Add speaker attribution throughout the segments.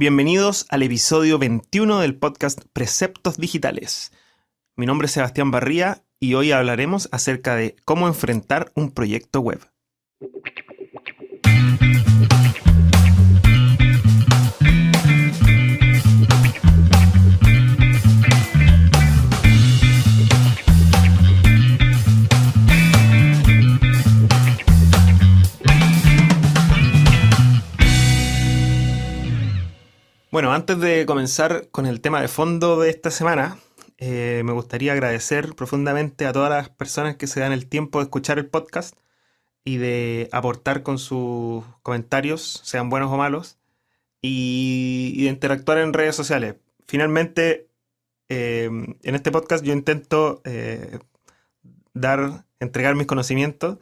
Speaker 1: Bienvenidos al episodio 21 del podcast Preceptos Digitales. Mi nombre es Sebastián Barría y hoy hablaremos acerca de cómo enfrentar un proyecto web. Bueno, antes de comenzar con el tema de fondo de esta semana, me gustaría agradecer profundamente a todas las personas que se dan el tiempo de escuchar el podcast y de aportar con sus comentarios, sean buenos o malos, y de interactuar en redes sociales. Finalmente, en este podcast yo intento entregar mis conocimientos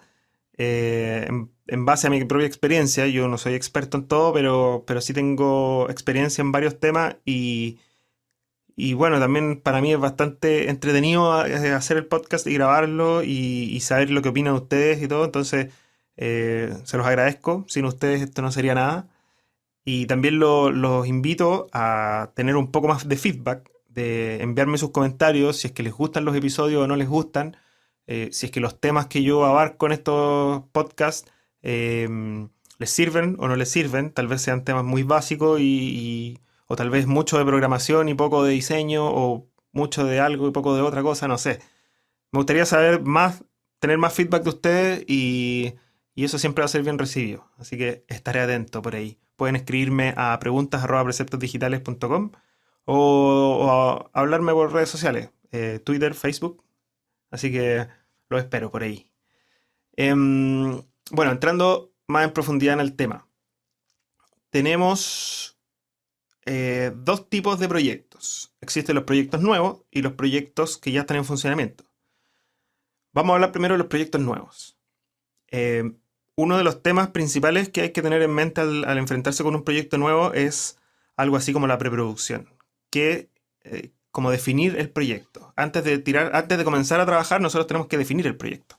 Speaker 1: en base a mi propia experiencia. Yo no soy experto en todo, pero sí tengo experiencia en varios temas y bueno, también para mí es bastante entretenido hacer el podcast y grabarlo y saber lo que opinan ustedes y todo. Entonces, se los agradezco. Sin ustedes esto no sería nada. Y también los invito a tener un poco más de feedback, de enviarme sus comentarios, si es que les gustan los episodios o no les gustan, si es que los temas que yo abarco en estos podcasts les sirven o no les sirven. Tal vez sean temas muy básicos o tal vez mucho de programación y poco de diseño, o mucho de algo y poco de otra cosa, no sé. Me gustaría saber más, tener más feedback de ustedes y eso siempre va a ser bien recibido. Así que estaré atento por ahí. Pueden escribirme a preguntas@preceptosdigitales.com o hablarme por redes sociales, Twitter, Facebook. Así que los espero por ahí. Bueno, entrando más en profundidad en el tema. Tenemos dos tipos de proyectos. Existen los proyectos nuevos y los proyectos que ya están en funcionamiento. Vamos a hablar primero de los proyectos nuevos. Uno de los temas principales que hay que tener en mente al enfrentarse con un proyecto nuevo es algo así como la preproducción, como definir el proyecto. Antes de comenzar a trabajar, nosotros tenemos que definir el proyecto.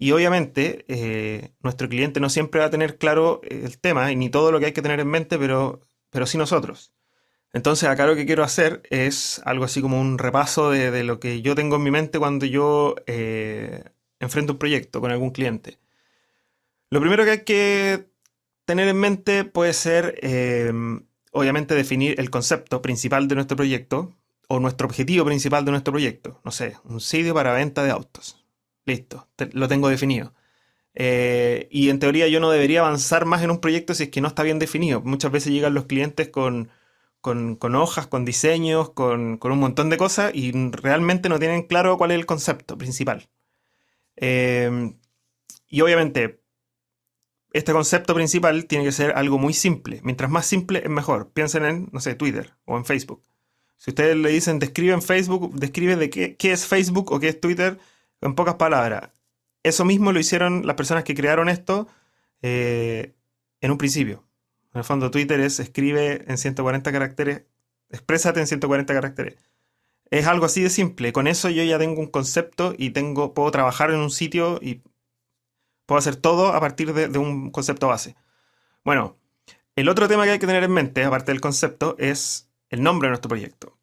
Speaker 1: Y obviamente, nuestro cliente no siempre va a tener claro el tema y ni todo lo que hay que tener en mente, pero sí nosotros. Entonces, acá lo que quiero hacer es algo así como un repaso de lo que yo tengo en mi mente cuando yo enfrento un proyecto con algún cliente. Lo primero que hay que tener en mente puede ser, obviamente, definir el concepto principal de nuestro proyecto o nuestro objetivo principal de nuestro proyecto. No sé, un sitio para venta de autos. Listo, lo tengo definido. Y en teoría yo no debería avanzar más en un proyecto si es que no está bien definido. Muchas veces llegan los clientes con hojas, con diseños, con un montón de cosas y realmente no tienen claro cuál es el concepto principal. Y obviamente este concepto principal tiene que ser algo muy simple. Mientras más simple es mejor. Piensen en, no sé, Twitter o en Facebook. Si ustedes le dicen describe en Facebook, describe de qué es Facebook o qué es Twitter en pocas palabras. Eso mismo lo hicieron las personas que crearon esto en un principio. En el fondo, Twitter es escribe en 140 caracteres, exprésate en 140 caracteres. Es algo así de simple. Con eso yo ya tengo un concepto y puedo trabajar en un sitio y puedo hacer todo a partir de un concepto base. Bueno, el otro tema que hay que tener en mente, aparte del concepto, es el nombre de nuestro proyecto.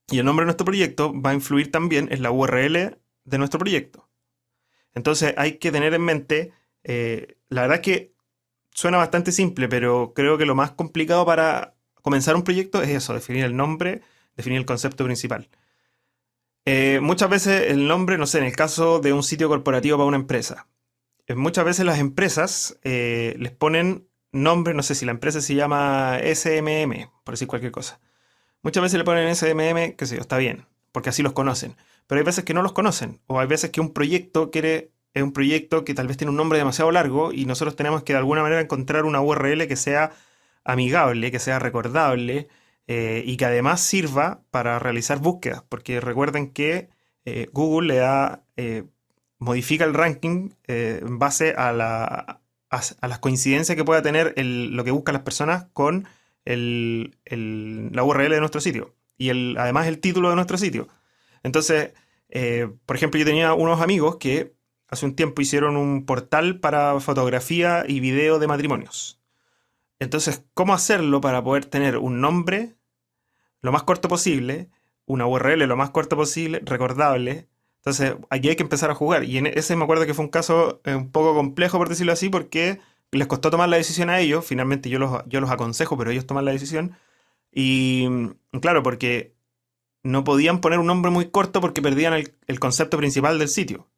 Speaker 1: Y el nombre de nuestro proyecto va a influir también en la URL de nuestro proyecto. Entonces hay que tener en mente, la verdad es que suena bastante simple, pero creo que lo más complicado para comenzar un proyecto es eso, definir el nombre, definir el concepto principal. Muchas veces el nombre, no sé, en el caso de un sitio corporativo para una empresa, muchas veces las empresas les ponen nombre, no sé si la empresa se llama SMM, por decir cualquier cosa. Muchas veces le ponen SMM, qué sé yo, está bien, porque así los conocen. Pero hay veces que no los conocen, o hay veces que un proyecto es un proyecto que tal vez tiene un nombre demasiado largo y nosotros tenemos que de alguna manera encontrar una URL que sea amigable, que sea recordable y que además sirva para realizar búsquedas, porque recuerden que Google modifica el ranking en base a las coincidencias que pueda tener lo que buscan las personas con la URL de nuestro sitio y además el título de nuestro sitio. Entonces, por ejemplo, yo tenía unos amigos que hace un tiempo hicieron un portal para fotografía y video de matrimonios. Entonces, ¿cómo hacerlo para poder tener un nombre lo más corto posible, una URL lo más corto posible, recordable? Entonces, aquí hay que empezar a jugar. Y en ese me acuerdo que fue un caso un poco complejo, por decirlo así, porque les costó tomar la decisión a ellos. Finalmente yo los aconsejo, pero ellos toman la decisión. Y claro, porque no podían poner un nombre muy corto porque perdían el concepto principal del sitio.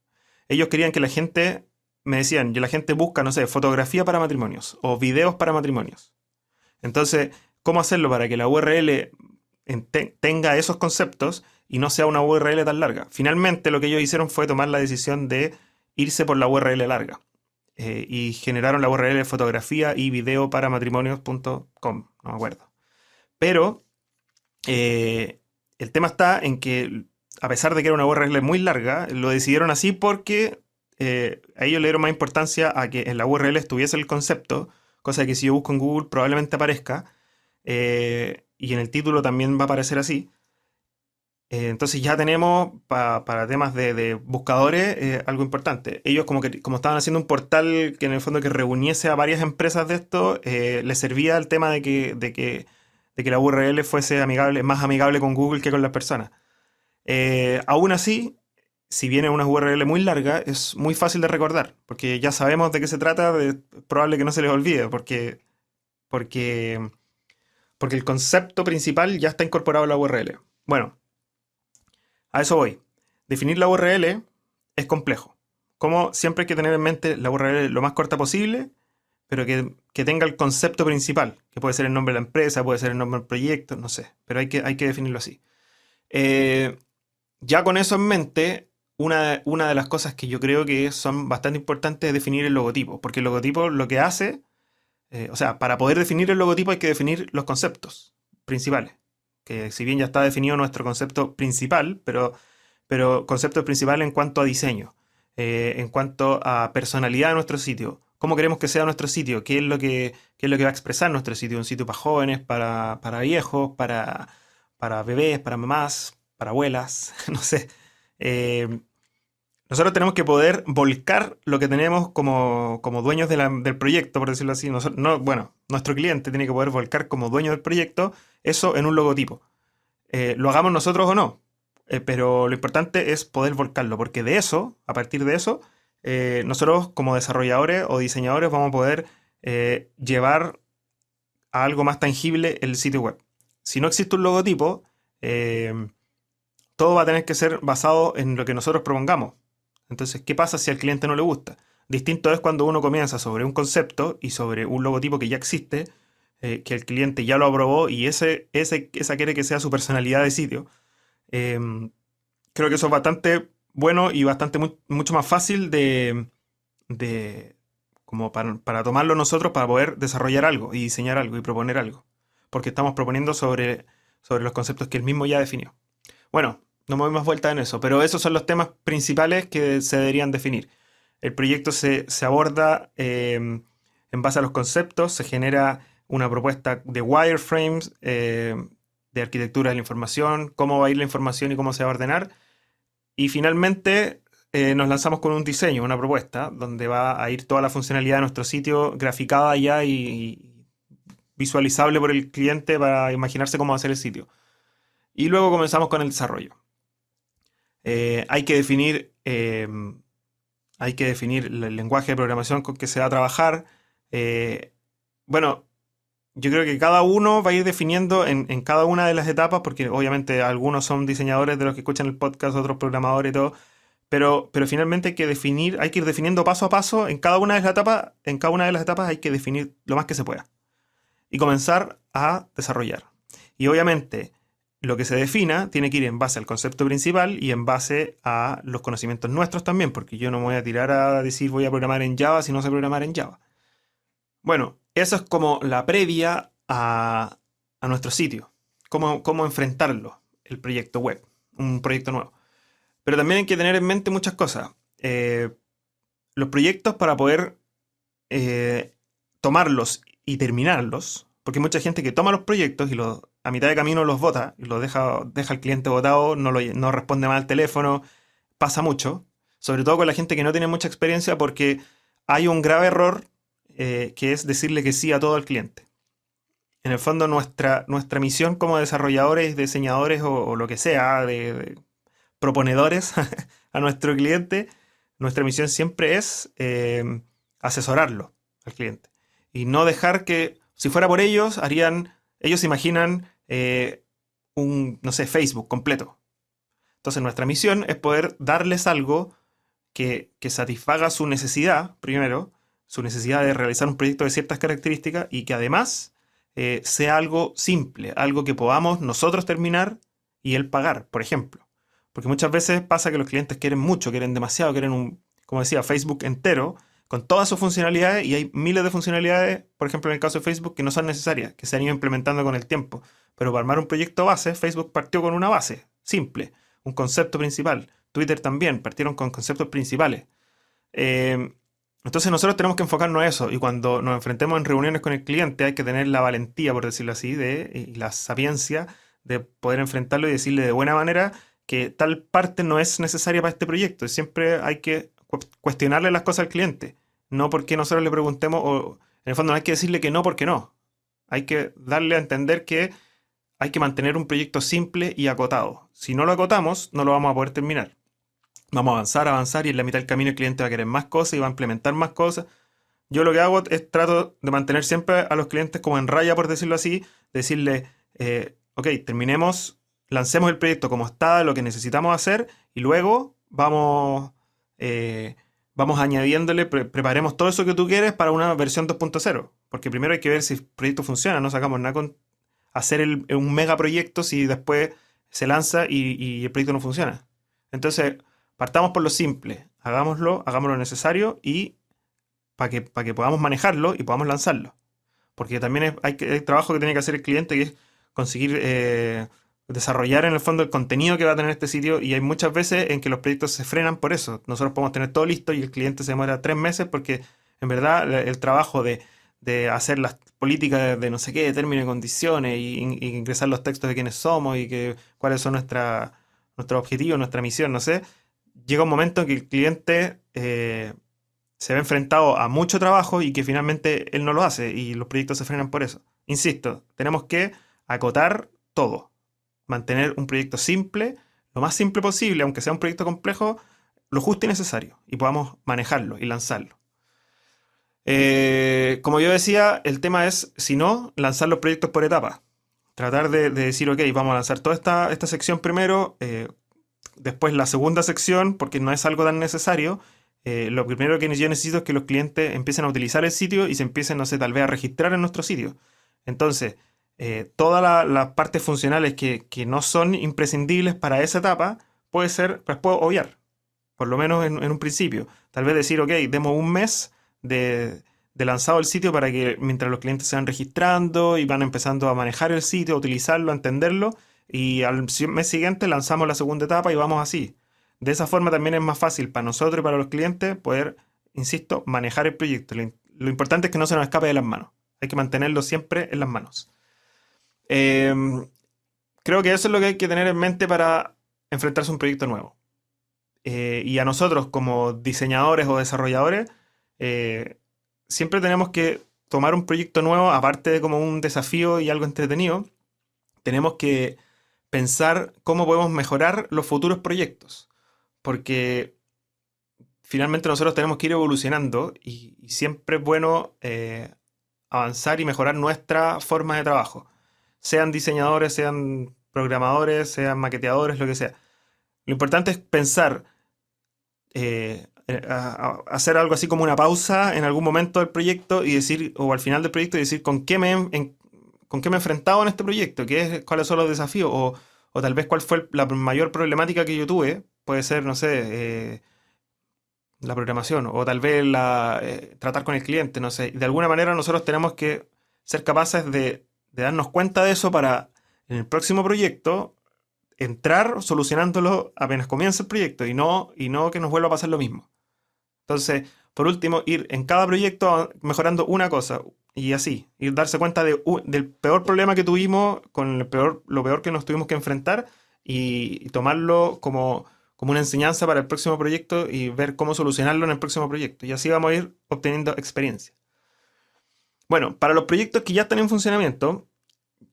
Speaker 1: Ellos querían que la gente, me decían, la gente busca, no sé, fotografía para matrimonios o videos para matrimonios. Entonces, ¿cómo hacerlo para que la URL tenga esos conceptos y no sea una URL tan larga? Finalmente, lo que ellos hicieron fue tomar la decisión de irse por la URL larga. Y generaron la URL fotografía y video para matrimonios.com, no me acuerdo. Pero el tema está en que, a pesar de que era una URL muy larga, lo decidieron así porque a ellos le dieron más importancia a que en la URL estuviese el concepto, cosa que si yo busco en Google probablemente aparezca, y en el título también va a aparecer así. Entonces ya tenemos para temas de buscadores algo importante. Ellos como estaban haciendo un portal que en el fondo que reuniese a varias empresas de esto, les servía el tema de que la URL fuese más amigable con Google que con las personas. Aún así, si viene una URL muy larga, es muy fácil de recordar, porque ya sabemos de qué se trata, es probable que no se les olvide, porque, porque el concepto principal ya está incorporado en la URL. Bueno, a eso voy. Definir la URL es complejo. Como siempre hay que tener en mente la URL lo más corta posible, pero que tenga el concepto principal, que puede ser el nombre de la empresa, puede ser el nombre del proyecto, no sé, pero hay que definirlo así. Ya con eso en mente, una de las cosas que yo creo que son bastante importantes es definir el logotipo, porque el logotipo lo que hace, o sea, para poder definir el logotipo hay que definir los conceptos principales, que si bien ya está definido nuestro concepto principal, pero concepto principal en cuanto a diseño, en cuanto a personalidad de nuestro sitio, cómo queremos que sea nuestro sitio, qué es lo que va a expresar nuestro sitio, un sitio para jóvenes, para viejos, para bebés, para mamás, para abuelas, no sé. Eh, Nosotros tenemos que poder volcar lo que tenemos como dueños del proyecto, por decirlo así. Bueno, nuestro cliente tiene que poder volcar como dueño del proyecto eso en un logotipo. Lo hagamos nosotros o no, pero lo importante es poder volcarlo, porque de eso, a partir de eso, nosotros como desarrolladores o diseñadores vamos a poder llevar a algo más tangible el sitio web. Si no existe un logotipo, eh, todo va a tener que ser basado en lo que nosotros propongamos. Entonces, ¿qué pasa si al cliente no le gusta? Distinto es cuando uno comienza sobre un concepto y sobre un logotipo que ya existe, que el cliente ya lo aprobó y esa quiere que sea su personalidad de sitio. Eh, Creo que eso es bastante bueno y bastante mucho más fácil de como para tomarlo nosotros para poder desarrollar algo y diseñar algo y proponer algo. Porque estamos proponiendo sobre los conceptos que él mismo ya definió. Bueno, no me doy más vuelta en eso, pero esos son los temas principales que se deberían definir. El proyecto se aborda en base a los conceptos, se genera una propuesta de wireframes, de arquitectura de la información, cómo va a ir la información y cómo se va a ordenar. Y finalmente nos lanzamos con un diseño, una propuesta, donde va a ir toda la funcionalidad de nuestro sitio graficada ya y visualizable por el cliente para imaginarse cómo va a ser el sitio. Y luego comenzamos con el desarrollo. Hay que definir el lenguaje de programación con que se va a trabajar. Bueno, yo creo que cada uno va a ir definiendo en cada una de las etapas, porque obviamente algunos son diseñadores de los que escuchan el podcast, otros programadores y todo, pero finalmente hay que ir definiendo paso a paso en cada una de las etapas hay que definir lo más que se pueda y comenzar a desarrollar. Y obviamente lo que se defina tiene que ir en base al concepto principal y en base a los conocimientos nuestros también, porque yo no me voy a tirar a decir voy a programar en Java si no sé programar en Java. Bueno, eso es como la previa a nuestro sitio, cómo enfrentarlo, el proyecto web, un proyecto nuevo. Pero también hay que tener en mente muchas cosas. Los proyectos para poder tomarlos y terminarlos, porque hay mucha gente que toma los proyectos y a mitad de camino los bota y los deja al cliente botado, no responde mal al teléfono, pasa mucho, sobre todo con la gente que no tiene mucha experiencia porque hay un grave error que es decirle que sí a todo al cliente. en el fondo nuestra misión como desarrolladores, diseñadores o lo que sea, de proponedores a nuestro cliente, nuestra misión siempre es asesorarlo al cliente. Y no dejar que, si fuera por ellos, ellos imaginan no sé, Facebook completo. Entonces nuestra misión es poder darles algo que satisfaga su necesidad, primero, su necesidad de realizar un proyecto de ciertas características y que además sea algo simple, algo que podamos nosotros terminar y él pagar, por ejemplo. Porque muchas veces pasa que los clientes quieren mucho, quieren demasiado, quieren como decía, Facebook entero, con todas sus funcionalidades, y hay miles de funcionalidades, por ejemplo en el caso de Facebook, que no son necesarias, que se han ido implementando con el tiempo. Pero para armar un proyecto base, Facebook partió con una base, simple, un concepto principal. Twitter también, partieron con conceptos principales. Eh, entonces nosotros tenemos que enfocarnos a eso, y cuando nos enfrentemos en reuniones con el cliente hay que tener la valentía, por decirlo así, y la sapiencia de poder enfrentarlo y decirle de buena manera que tal parte no es necesaria para este proyecto. Y siempre hay que cuestionarle las cosas al cliente. No porque nosotros le preguntemos, o en el fondo no hay que decirle que no porque no. Hay que darle a entender que hay que mantener un proyecto simple y acotado. Si no lo acotamos, no lo vamos a poder terminar. Vamos a avanzar, avanzar, y en la mitad del camino el cliente va a querer más cosas y va a implementar más cosas. Yo lo que hago es trato de mantener siempre a los clientes como en raya, por decirlo así, decirle, ok, terminemos, lancemos el proyecto como está, lo que necesitamos hacer, y luego vamos añadiéndole, preparemos todo eso que tú quieres para una versión 2.0, porque primero hay que ver si el proyecto funciona, no sacamos nada con hacer un megaproyecto si después se lanza y el proyecto no funciona. Entonces, partamos por lo simple, hagamos lo necesario y para que podamos manejarlo y podamos lanzarlo. Porque también hay trabajo que tiene que hacer el cliente, que es conseguir desarrollar en el fondo el contenido que va a tener este sitio, y hay muchas veces en que los proyectos se frenan por eso. Nosotros podemos tener todo listo y el cliente se demora 3 meses porque en verdad el trabajo de hacer las políticas de no sé qué, de términos y condiciones, y ingresar los textos de quiénes somos y cuáles son nuestros objetivos, nuestra misión, no sé, llega un momento en que el cliente se ve enfrentado a mucho trabajo y que finalmente él no lo hace y los proyectos se frenan por eso. Insisto, tenemos que acotar todo, mantener un proyecto simple, lo más simple posible, aunque sea un proyecto complejo, lo justo y necesario, y podamos manejarlo y lanzarlo. Como yo decía, el tema es, si no, lanzar los proyectos por etapas. Tratar de decir, ok, vamos a lanzar toda esta sección primero, después la segunda sección, porque no es algo tan necesario. Lo primero que yo necesito es que los clientes empiecen a utilizar el sitio y se empiecen, no sé, tal vez a registrar en nuestro sitio. Entonces, todas las partes funcionales que no son imprescindibles para esa etapa, las puedo obviar, por lo menos en un principio. Tal vez decir, ok, demos un mes de lanzado el sitio para que mientras los clientes se van registrando y van empezando a manejar el sitio, a utilizarlo, a entenderlo, y al mes siguiente lanzamos la segunda etapa y vamos así. De esa forma también es más fácil para nosotros y para los clientes poder, insisto, manejar el proyecto. Lo importante es que no se nos escape de las manos. Hay que mantenerlo siempre en las manos. Creo que eso es lo que hay que tener en mente para enfrentarse a un proyecto nuevo. Y a nosotros como diseñadores o desarrolladores, siempre tenemos que tomar un proyecto nuevo, aparte de como un desafío y algo entretenido, tenemos que pensar cómo podemos mejorar los futuros proyectos. Porque finalmente nosotros tenemos que ir evolucionando y siempre es bueno avanzar y mejorar nuestra forma de trabajo. Sean diseñadores, sean programadores, sean maqueteadores, lo que sea. Lo importante es pensar, hacer algo así como una pausa en algún momento del proyecto y decir, o al final del proyecto, y decir con qué me he enfrentado en este proyecto, cuáles son los desafíos, o tal vez cuál fue la mayor problemática que yo tuve. Puede ser, no sé, la programación, o tal vez tratar con el cliente, no sé. De alguna manera nosotros tenemos que ser capaces de darnos cuenta de eso para en el próximo proyecto entrar solucionándolo apenas comienza el proyecto y no que nos vuelva a pasar lo mismo. Entonces, por último, ir en cada proyecto mejorando una cosa y así, ir darse cuenta del peor problema que tuvimos, con lo peor que nos tuvimos que enfrentar, y tomarlo como una enseñanza para el próximo proyecto y ver cómo solucionarlo en el próximo proyecto. Y así vamos a ir obteniendo experiencia. Bueno, para los proyectos que ya están en funcionamiento,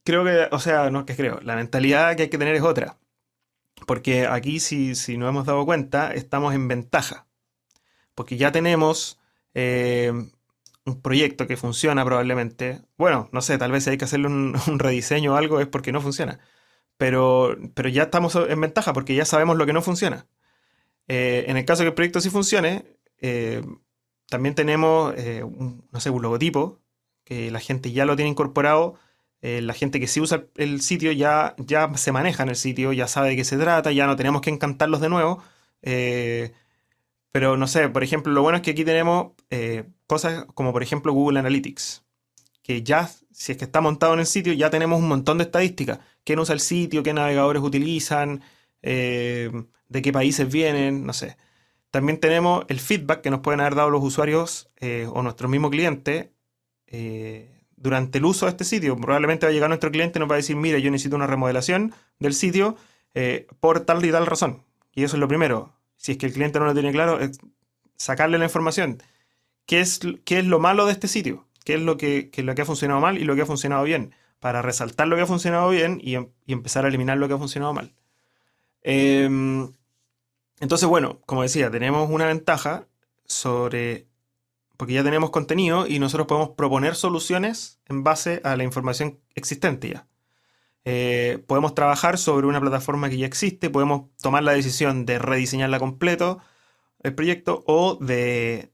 Speaker 1: creo que, o sea, no es que creo, la mentalidad que hay que tener es otra. Porque aquí, si nos hemos dado cuenta, estamos en ventaja. Porque ya tenemos un proyecto que funciona probablemente. Bueno, no sé, tal vez si hay que hacerle un rediseño o algo es porque no funciona. Pero ya estamos en ventaja porque ya sabemos lo que no funciona. En el caso que el proyecto sí funcione, también tenemos, no sé, un logotipo que la gente ya lo tiene incorporado. La gente que sí usa el sitio ya se maneja en el sitio, ya sabe de qué se trata, ya no tenemos que encantarlos de nuevo. Eh, pero no sé, por ejemplo, lo bueno es que aquí tenemos cosas como por ejemplo Google Analytics, que ya, si es que está montado en el sitio, ya tenemos un montón de estadísticas. ¿Quién usa el sitio? ¿Qué navegadores utilizan? eh, ¿De qué países vienen? No sé. También tenemos el feedback que nos pueden haber dado los usuarios o nuestro mismo cliente durante el uso de este sitio. Probablemente va a llegar nuestro cliente y nos va a decir, mire, yo necesito una remodelación del sitio por tal y tal razón. Y eso es lo primero. Si es que el cliente no lo tiene claro, es sacarle la información. ¿Qué es lo malo de este sitio? ¿Qué es lo que ha funcionado mal y lo que ha funcionado bien? Para resaltar lo que ha funcionado bien y empezar a eliminar lo que ha funcionado mal. Em, entonces, bueno, como decía, tenemos una ventaja sobre, porque ya tenemos contenido y nosotros podemos proponer soluciones en base a la información existente ya. Podemos trabajar sobre una plataforma que ya existe, podemos tomar la decisión de rediseñarla completo, el proyecto, o de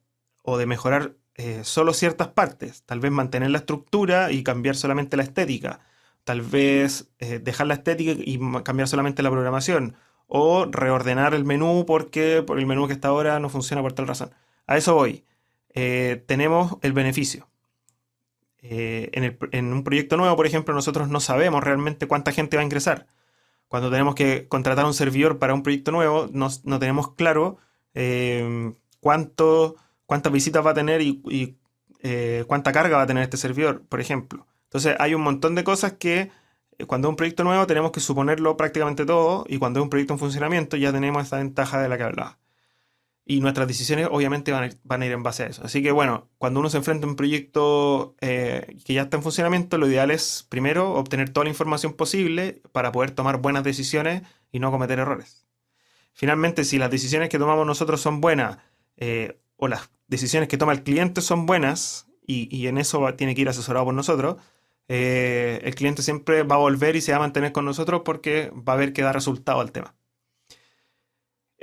Speaker 1: mejorar solo ciertas partes. Tal vez mantener la estructura y cambiar solamente la estética. Tal vez dejar la estética y cambiar solamente la programación. O reordenar el menú porque por el menú que está ahora no funciona por tal razón. A eso voy. Tenemos el beneficio. En un proyecto nuevo, por ejemplo, nosotros no sabemos realmente cuánta gente va a ingresar. Cuando tenemos que contratar un servidor para un proyecto nuevo, no tenemos claro cuántas visitas va a tener y cuánta carga va a tener este servidor, por ejemplo. Entonces hay un montón de cosas que cuando es un proyecto nuevo tenemos que suponerlo prácticamente todo y cuando es un proyecto en funcionamiento ya tenemos esa ventaja de la que hablaba. Y nuestras decisiones obviamente van a ir en base a eso. Así que bueno, cuando uno se enfrenta a un proyecto que ya está en funcionamiento, lo ideal es primero obtener toda la información posible para poder tomar buenas decisiones y no cometer errores. Finalmente, si las decisiones que tomamos nosotros son buenas o las decisiones que toma el cliente son buenas y en eso tiene que ir asesorado por nosotros, el cliente siempre va a volver y se va a mantener con nosotros porque va a ver que da resultado al tema.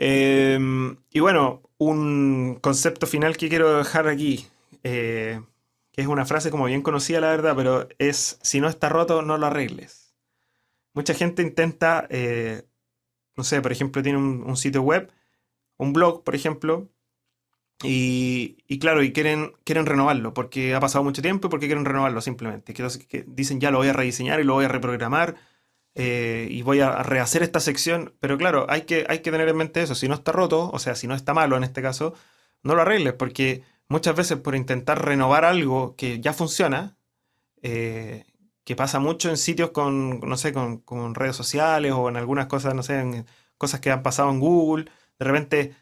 Speaker 1: Y bueno, un concepto final que quiero dejar aquí, que es una frase como bien conocida, la verdad, pero es, si no está roto, no lo arregles. Mucha gente intenta, no sé, por ejemplo, tiene un sitio web, un blog, por ejemplo, y claro, y quieren renovarlo, porque ha pasado mucho tiempo y porque quieren renovarlo simplemente. Que dicen, ya lo voy a rediseñar y lo voy a reprogramar y voy a rehacer esta sección. Pero claro, hay que tener en mente eso. Si no está roto, o sea, si no está malo en este caso, no lo arregles, porque muchas veces por intentar renovar algo que ya funciona, eh, que pasa mucho en sitios con, no sé, con redes sociales o en algunas cosas, no sé, en cosas que han pasado en Google, de repente,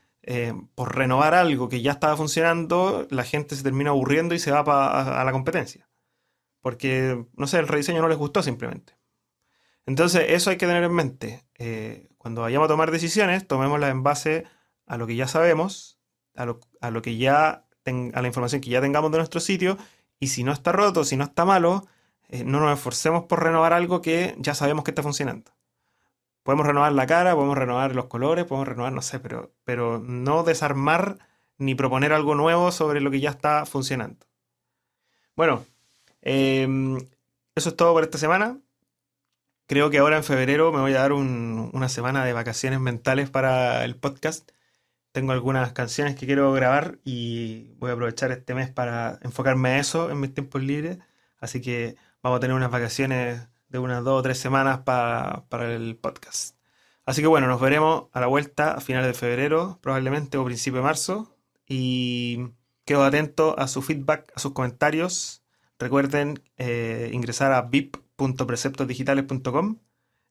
Speaker 1: por renovar algo que ya estaba funcionando, la gente se termina aburriendo y se va a la competencia. Porque, no sé, el rediseño no les gustó simplemente. Entonces, eso hay que tener en mente. Cuando vayamos a tomar decisiones, tomémoslas en base a lo que ya sabemos, a lo que a la información que ya tengamos de nuestro sitio, y si no está roto, si no está malo, no nos esforcemos por renovar algo que ya sabemos que está funcionando. Podemos renovar la cara, podemos renovar los colores, podemos renovar, no sé, pero no desarmar ni proponer algo nuevo sobre lo que ya está funcionando. Bueno, eso es todo por esta semana. Creo que ahora en febrero me voy a dar una semana de vacaciones mentales para el podcast. Tengo algunas canciones que quiero grabar y voy a aprovechar este mes para enfocarme a eso en mis tiempos libres. Así que vamos a tener unas vacaciones de unas 2 o 3 semanas para el podcast. Así que bueno, nos veremos a la vuelta a finales de febrero, probablemente, o principio de marzo. Y quedo atento a su feedback, a sus comentarios. Recuerden ingresar a vip.preceptosdigitales.com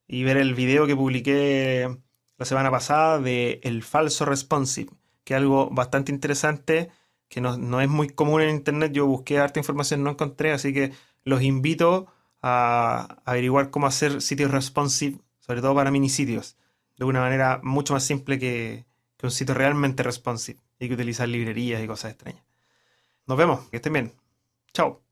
Speaker 1: y ver el video que publiqué la semana pasada de el falso responsive, que es algo bastante interesante, que no es muy común en internet. Yo busqué harta información, no encontré, así que los invito a averiguar cómo hacer sitios responsive, sobre todo para minisitios, de una manera mucho más simple que un sitio realmente responsive y que utilizar librerías y cosas extrañas. Nos vemos, que estén bien. Chao.